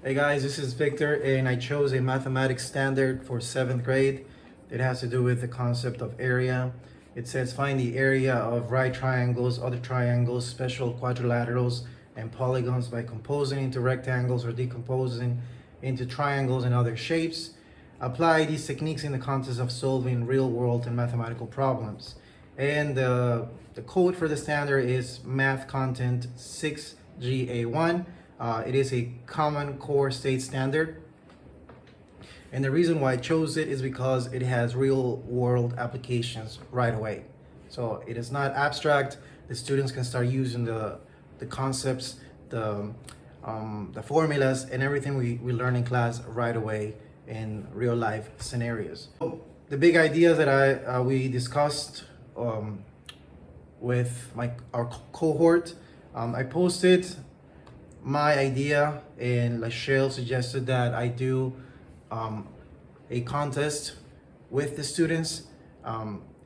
Hey guys, this is Victor, and I chose a mathematics standard for 7th grade. It has to do with the concept of area. It says find the area of right triangles, other triangles, special quadrilaterals, and polygons by composing into rectangles or decomposing into triangles and other shapes. Apply these techniques in the context of solving real-world and mathematical problems. And the code for the standard is math content 6GA1. It is a common core state standard. And the reason why I chose it is because it has real world applications right away. So it is not abstract. The students can start using the concepts, the formulas, and everything we learn in class right away in real life scenarios. The big ideas that we discussed with our cohort, I posted my idea, and Lachelle suggested that I do a contest with the students.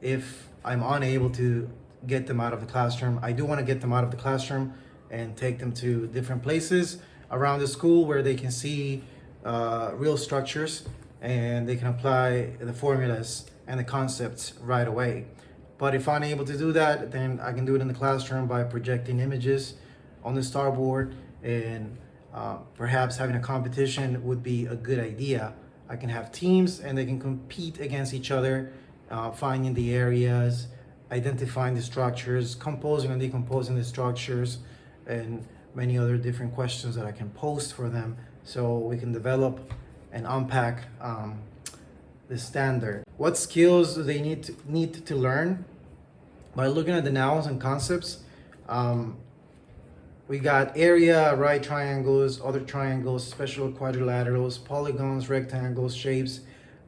If I'm unable to get them out of the classroom, I do want to get them out of the classroom and take them to different places around the school where they can see real structures and they can apply the formulas and the concepts right away. But if I'm able to do that, then I can do it in the classroom by projecting images on the starboard, and perhaps having a competition would be a good idea. I can have teams and they can compete against each other, finding the areas, identifying the structures, composing and decomposing the structures, and many other different questions that I can post for them so we can develop and unpack the standard. What skills do they need to learn? By looking at the nouns and concepts, we got area, right triangles, other triangles, special quadrilaterals, polygons, rectangles, shapes,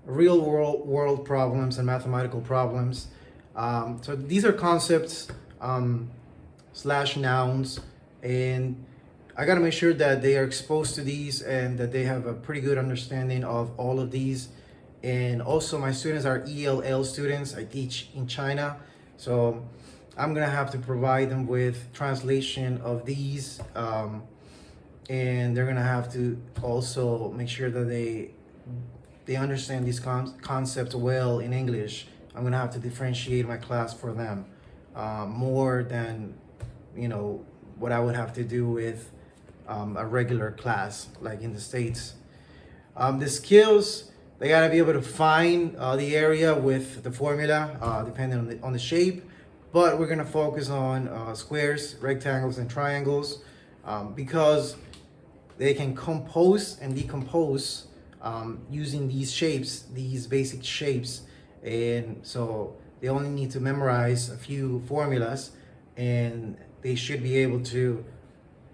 real world problems, and mathematical problems. So these are concepts slash nouns, and I gotta make sure that they are exposed to these and that they have a pretty good understanding of all of these. And also my students are ELL students. I teach in China, so I'm gonna have to provide them with translation of these, and they're gonna have to also make sure that they understand these concepts well in English. I'm gonna have to differentiate my class for them more than what I would have to do with a regular class like in the States. The skills, they gotta be able to find the area with the formula depending on the shape. But we're gonna focus on squares, rectangles, and triangles because they can compose and decompose using these shapes, these basic shapes. And so they only need to memorize a few formulas and they should be able to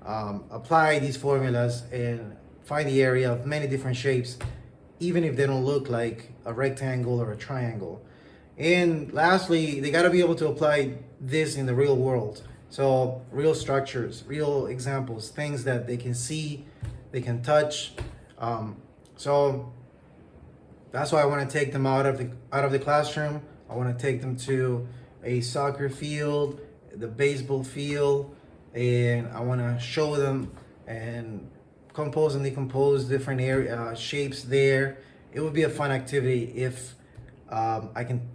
apply these formulas and find the area of many different shapes, even if they don't look like a rectangle or a triangle. And lastly, they got to be able to apply this in the real world. So real structures, real examples, things that they can see, they can touch. So that's why I want to take them out of the classroom. I want to take them to a soccer field, the baseball field, and I want to show them and compose and decompose different shapes there. It would be a fun activity if I can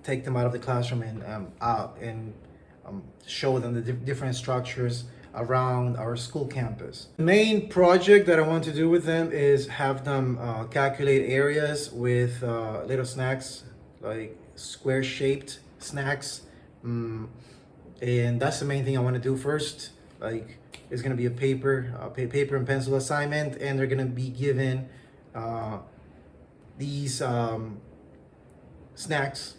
take them out of the classroom and show them the different structures around our school campus. The main project that I want to do with them is have them calculate areas with little snacks, like square shaped snacks. And that's the main thing I want to do first. Like, it's going to be a paper and pencil assignment, and they're going to be given these snacks,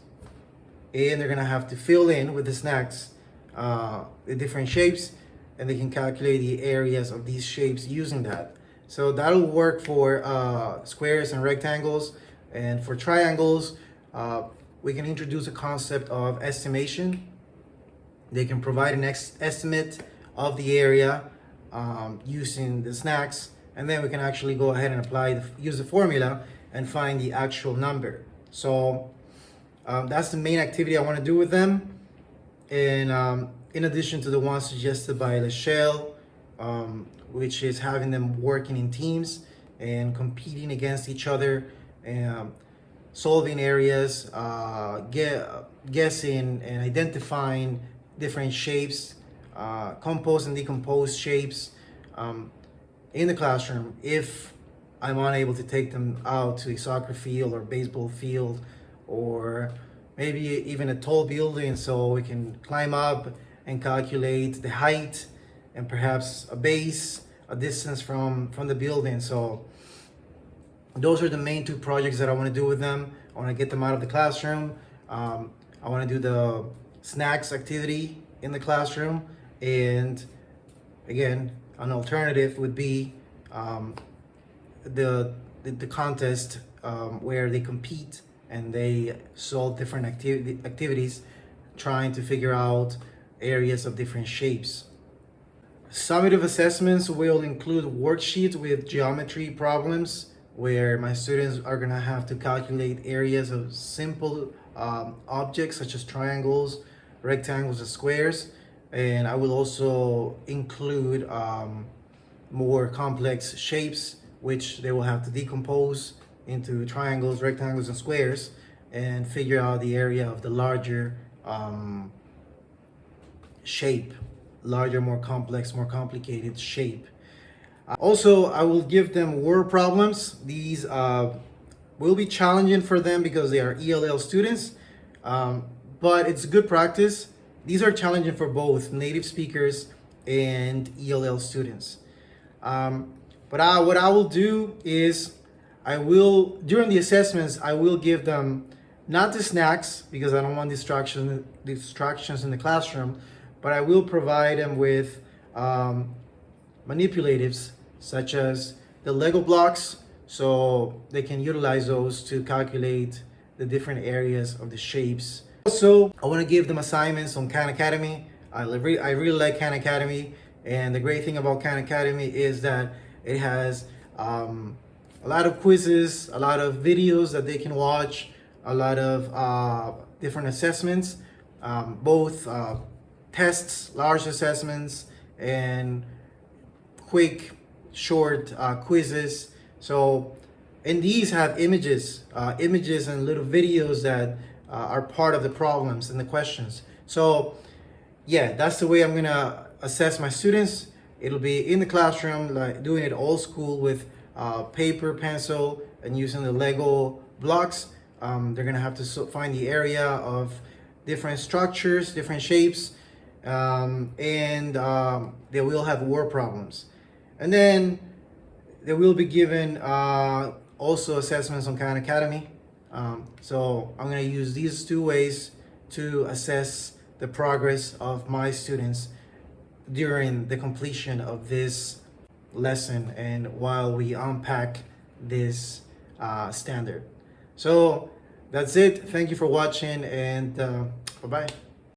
and they're going to have to fill in with the snacks the different shapes, and they can calculate the areas of these shapes using that. So that'll work for squares and rectangles. And for triangles, we can introduce a concept of estimation. They can provide an estimate of the area using the snacks, and then we can actually go ahead and use the formula and find the actual number. So that's the main activity I want to do with them. And in addition to the ones suggested by Lachelle, which is having them working in teams and competing against each other, and solving areas, guessing and identifying different shapes, composed and decomposed shapes in the classroom if I'm unable to take them out to a soccer field or baseball field, or maybe even a tall building so we can climb up and calculate the height and perhaps a base, a distance from the building. So those are the main two projects that I want to do with them. I want to get them out of the classroom. I want to do the snacks activity in the classroom, and again, an alternative would be the contest where they compete and they solve different activities, trying to figure out areas of different shapes. Summative assessments will include worksheets with geometry problems where my students are going to have to calculate areas of simple objects such as triangles, rectangles, and squares. And I will also include more complex shapes, which they will have to decompose into triangles, rectangles, and squares, and figure out the area of the larger shape, larger, more complex, more complicated shape. Also, I will give them word problems. These will be challenging for them because they are ELL students, but it's good practice. These are challenging for both native speakers and ELL students. But what I will do is during the assessments, I will give them not the snacks because I don't want distractions in the classroom, but I will provide them with manipulatives such as the Lego blocks, so they can utilize those to calculate the different areas of the shapes. Also, I want to give them assignments on Khan Academy. I really like Khan Academy, and the great thing about Khan Academy is that it has a lot of quizzes, a lot of videos that they can watch, a lot of different assessments, both tests, large assessments, and quick, short quizzes. So, and these have images and little videos that are part of the problems and the questions. So, yeah, that's the way I'm gonna assess my students. It'll be in the classroom, like doing it old school with paper, pencil, and using the Lego blocks. They're gonna have to find the area of different structures, different shapes, and they will have word problems. And then they will be given also assessments on Khan Academy. So I'm going to use these two ways to assess the progress of my students during the completion of this lesson and while we unpack this standard. So that's it. Thank you for watching, and bye-bye.